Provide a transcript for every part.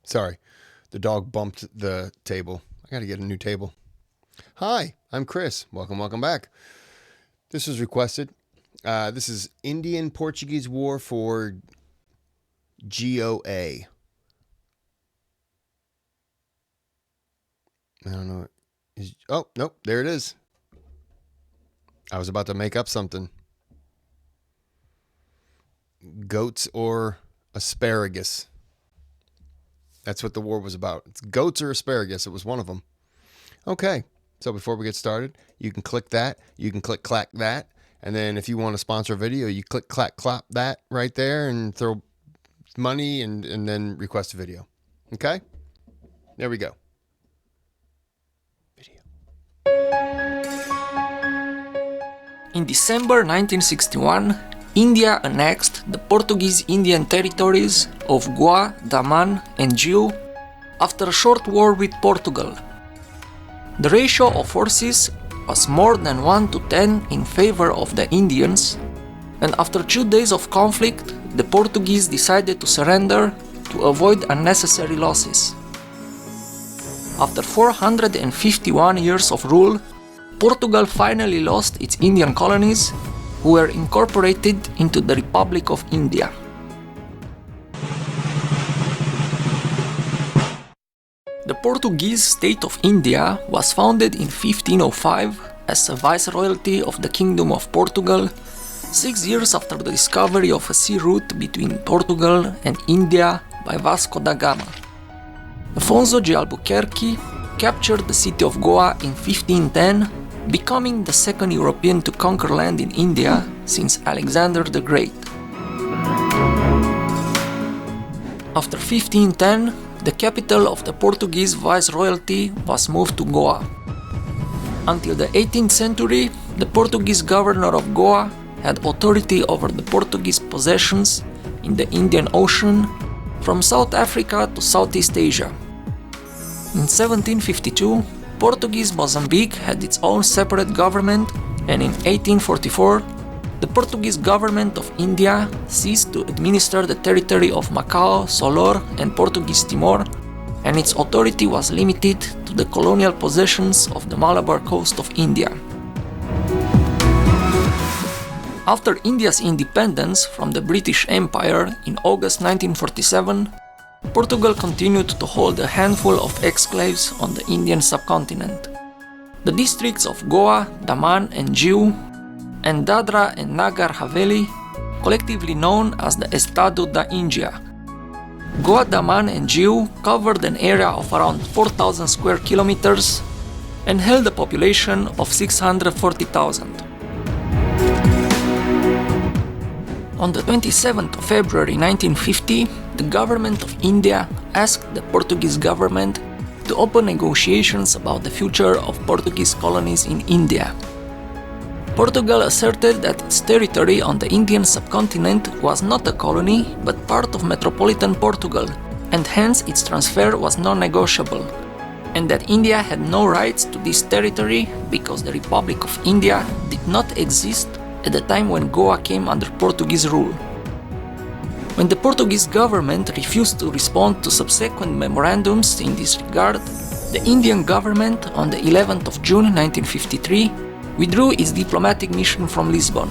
Sorry, the dog bumped the table. I got to get a new table. Hi, I'm Kris. Welcome back. This was requested. This is Indian Portuguese War for GOA. I don't know. Oh, nope, there it is. I was about to make up something. Goats or asparagus. That's what the war was about. It's goats or asparagus. It was one of them. Okay, so before we get started, you can click that. You can click clack that. And then if you want to sponsor a video, you click clack clap that right there and throw money and then request a video. Okay? There we go. Video. In December 1961, India annexed the Portuguese Indian territories of Goa, Daman and Diu after a short war with Portugal. The ratio of forces was more than 1 to 10 in favor of the Indians, and after 2 days of conflict, the Portuguese decided to surrender to avoid unnecessary losses. After 451 years of rule, Portugal finally lost its Indian colonies, who were incorporated into the Republic of India. The Portuguese state of India was founded in 1505 as a viceroyalty of the Kingdom of Portugal, 6 years after the discovery of a sea route between Portugal and India by Vasco da Gama. Afonso de Albuquerque captured the city of Goa in 1510, becoming the second European to conquer land in India since Alexander the Great. After 1510, the capital of the Portuguese viceroyalty was moved to Goa. Until the 18th century, the Portuguese governor of Goa had authority over the Portuguese possessions in the Indian Ocean from South Africa to Southeast Asia. In 1752, Portuguese Mozambique had its own separate government, and in 1844, the Portuguese government of India ceased to administer the territory of Macau, Solor, and Portuguese Timor, and its authority was limited to the colonial possessions of the Malabar coast of India. After India's independence from the British Empire in August 1947, Portugal continued to hold a handful of exclaves on the Indian subcontinent. The districts of Goa, Daman and Diu, and Dadra and Nagar Haveli, collectively known as the Estado da Índia. Goa, Daman and Diu covered an area of around 4,000 square kilometers and held a population of 640,000. On the 27th of February 1950, the government of India asked the Portuguese government to open negotiations about the future of Portuguese colonies in India. Portugal asserted that its territory on the Indian subcontinent was not a colony but part of metropolitan Portugal, and hence its transfer was non-negotiable, and that India had no rights to this territory because the Republic of India did not exist at the time when Goa came under Portuguese rule. When the Portuguese government refused to respond to subsequent memorandums in this regard, the Indian government on the 11th of June 1953 withdrew its diplomatic mission from Lisbon.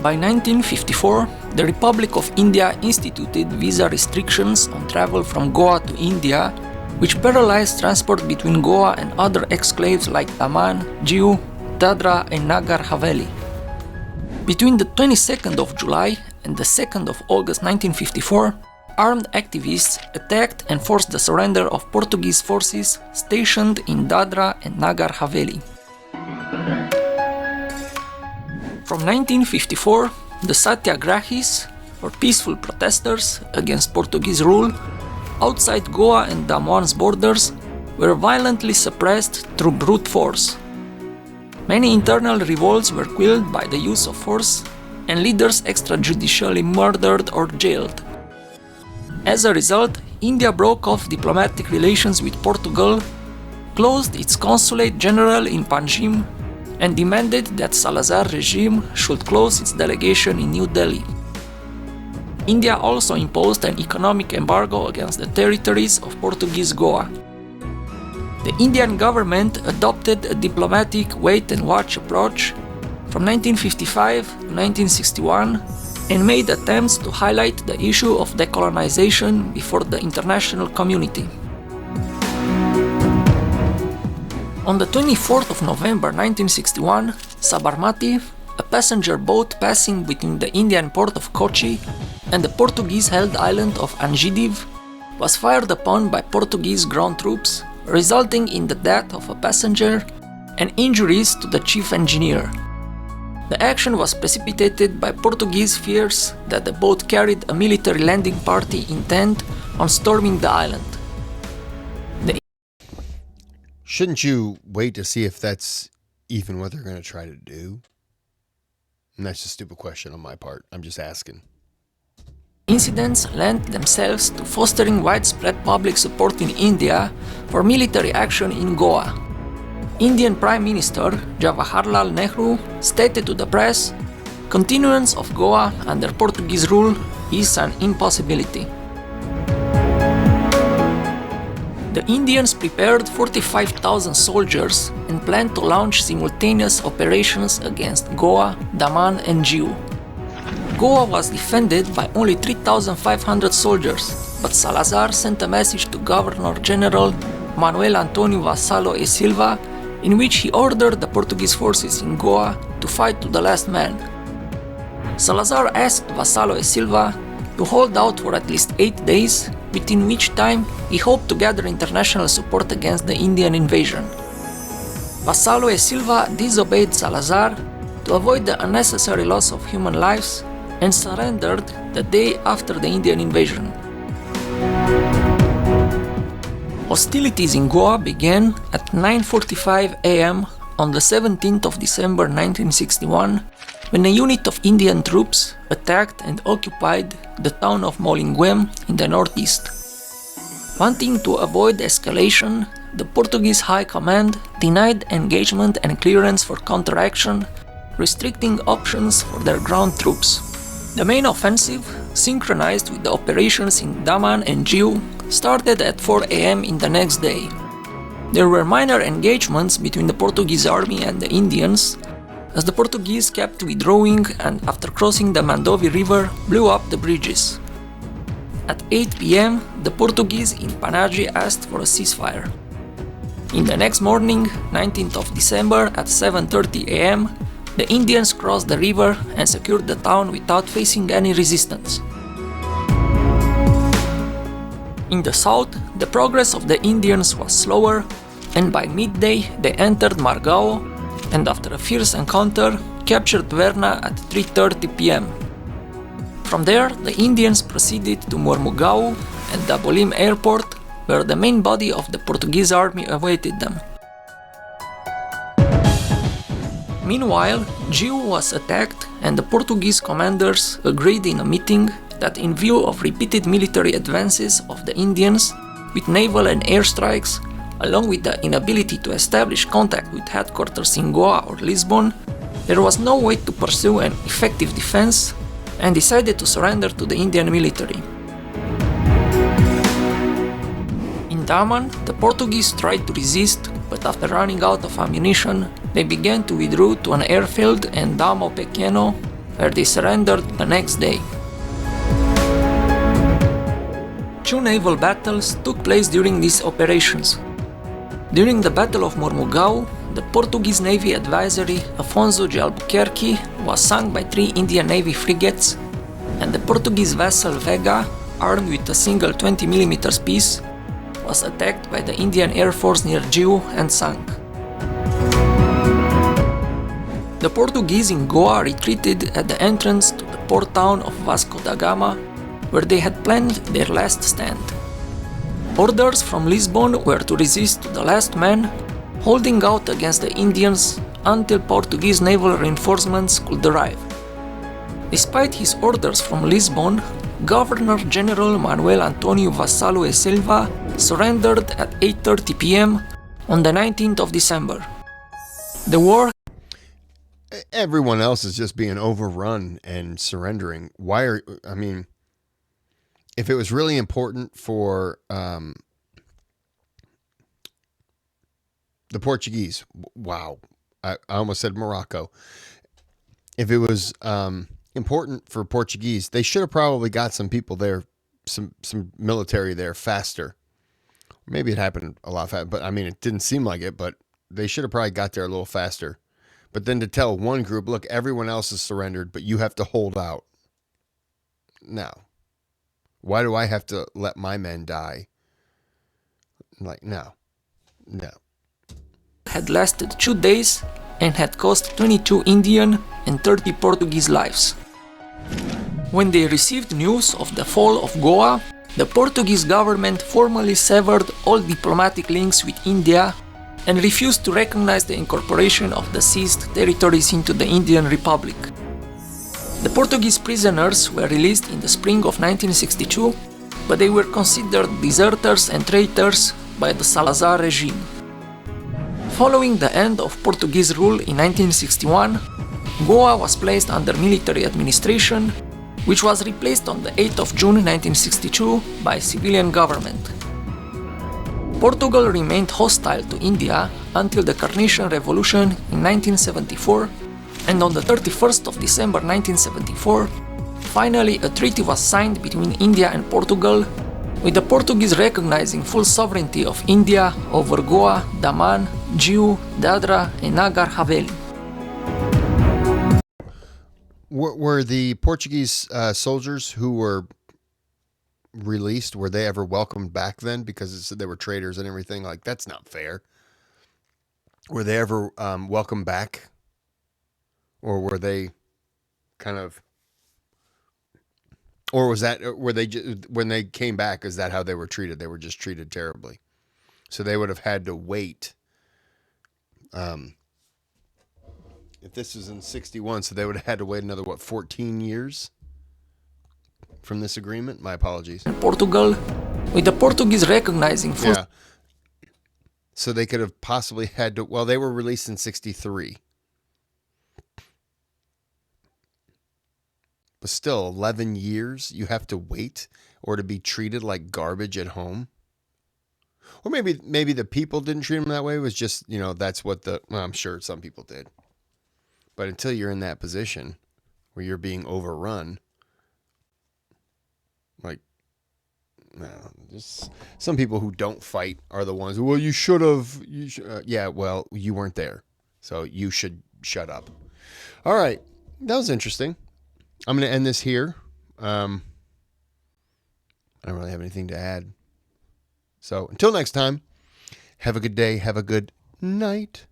By 1954, the Republic of India instituted visa restrictions on travel from Goa to India, which paralyzed transport between Goa and other exclaves like Daman, Diu, Dadra and Nagar Haveli. Between the 22nd of July and the 2nd of August 1954, armed activists attacked and forced the surrender of Portuguese forces stationed in Dadra and Nagar Haveli. From 1954, the Satyagrahis, or peaceful protesters against Portuguese rule, outside Goa and Daman's borders were violently suppressed through brute force. Many internal revolts were quelled by the use of force, and leaders extrajudicially murdered or jailed. As a result, India broke off diplomatic relations with Portugal, closed its consulate general in Panjim, and demanded that Salazar regime should close its delegation in New Delhi. India also imposed an economic embargo against the territories of Portuguese Goa. The Indian government adopted a diplomatic wait-and-watch approach from 1955 to 1961 and made attempts to highlight the issue of decolonization before the international community. On the 24th of November 1961, Sabarmati, a passenger boat passing between the Indian port of Kochi and the Portuguese-held island of Angidiv, was fired upon by Portuguese ground troops, resulting in the death of a passenger and injuries to the chief engineer. The action was precipitated by Portuguese fears that the boat carried a military landing party intent on storming the island. Shouldn't you wait to see if that's even what they're going to try to do? And that's a stupid question on my part. I'm just asking. Incidents lent themselves to fostering widespread public support in India for military action in Goa. Indian Prime Minister Jawaharlal Nehru stated to the press, "Continuance of Goa under Portuguese rule is an impossibility." The Indians prepared 45,000 soldiers and planned to launch simultaneous operations against Goa, Daman and Diu. Goa was defended by only 3,500 soldiers, but Salazar sent a message to Governor General Manuel Antonio Vassalo e Silva in which he ordered the Portuguese forces in Goa to fight to the last man. Salazar asked Vassalo e Silva to hold out for at least 8 days, within which time he hoped to gather international support against the Indian invasion. Vassalo e Silva disobeyed Salazar to avoid the unnecessary loss of human lives and surrendered the day after the Indian invasion. Hostilities in Goa began at 9:45 a.m. on the 17th of December 1961 when a unit of Indian troops attacked and occupied the town of Molinguem in the northeast. Wanting to avoid escalation, the Portuguese High Command denied engagement and clearance for counteraction, restricting options for their ground troops. The main offensive, synchronized with the operations in Daman and Diu, started at 4 a.m. in the next day. There were minor engagements between the Portuguese army and the Indians, as the Portuguese kept withdrawing and after crossing the Mandovi River blew up the bridges. At 8 p.m., the Portuguese in Panaji asked for a ceasefire. In the next morning, 19th of December at 7:30 a.m., the Indians crossed the river and secured the town without facing any resistance. In the south, the progress of the Indians was slower, and by midday they entered Margao and after a fierce encounter, captured Verna at 3:30 p.m. From there, the Indians proceeded to Mormugao and Dabolim airport, where the main body of the Portuguese army awaited them. Meanwhile, Diu was attacked and the Portuguese commanders agreed in a meeting that in view of repeated military advances of the Indians, with naval and air strikes, along with the inability to establish contact with headquarters in Goa or Lisbon, there was no way to pursue an effective defense and decided to surrender to the Indian military. In Daman, the Portuguese tried to resist, but after running out of ammunition, they began to withdraw to an airfield in Damo Pequeno, where they surrendered the next day. Two naval battles took place during these operations. During the Battle of Mormugao, the Portuguese Navy advisory Afonso de Albuquerque was sunk by 3 Indian Navy frigates, and the Portuguese vessel Vega, armed with a single 20mm piece, was attacked by the Indian Air Force near Diu and sunk. The Portuguese in Goa retreated at the entrance to the port town of Vasco da Gama, where they had planned their last stand. Orders from Lisbon were to resist to the last man, holding out against the Indians until Portuguese naval reinforcements could arrive. Despite his orders from Lisbon, Governor General Manuel Antonio Vassalo e Silva surrendered at 8:30 p.m. on the 19th of December. The war. Everyone else is just being overrun and surrendering. if it was really important for the Portuguese, wow, I almost said Morocco. If it was important for Portuguese, they should have probably got some people there, some military there faster. Maybe it happened a lot faster, but I mean, it didn't seem like it, but they should have probably got there a little faster. But then to tell one group, look, everyone else has surrendered, but you have to hold out. No. Why do I have to let my men die? Like, no. Had lasted 2 days and had cost 22 Indian and 30 Portuguese lives. When they received news of the fall of Goa, the Portuguese government formally severed all diplomatic links with India and refused to recognize the incorporation of the seized territories into the Indian Republic. The Portuguese prisoners were released in the spring of 1962, but they were considered deserters and traitors by the Salazar regime. Following the end of Portuguese rule in 1961, Goa was placed under military administration, which was replaced on the 8th of June 1962 by civilian government. Portugal remained hostile to India until the Carnation Revolution in 1974, and on the 31st of December 1974, finally a treaty was signed between India and Portugal, with the Portuguese recognizing full sovereignty of India over Goa, Daman, Diu, Dadra and Nagar Haveli. Were the Portuguese soldiers who were released, were they ever welcomed back then? Because it said they were traitors and everything. Like, that's not fair. Were they ever welcomed back? Or were they kind of... Or was that, were they, when they came back, is that how they were treated? They were just treated terribly. So they would have had to wait. If this was in 61, so they would have had to wait another, 14 years from this agreement? My apologies. Portugal, with the Portuguese recognizing full... Yeah. So they could have possibly had to, well, they were released in 63. But still, 11 years you have to wait or to be treated like garbage at home. Or maybe the people didn't treat them that way. It was just, that's what I'm sure some people did. But until you're in that position where you're being overrun, like, no, just some people who don't fight are the ones, well, you should have. Yeah, well, you weren't there. So you should shut up. All right. That was interesting. I'm going to end this here. I don't really have anything to add. So until next time, have a good day. Have a good night.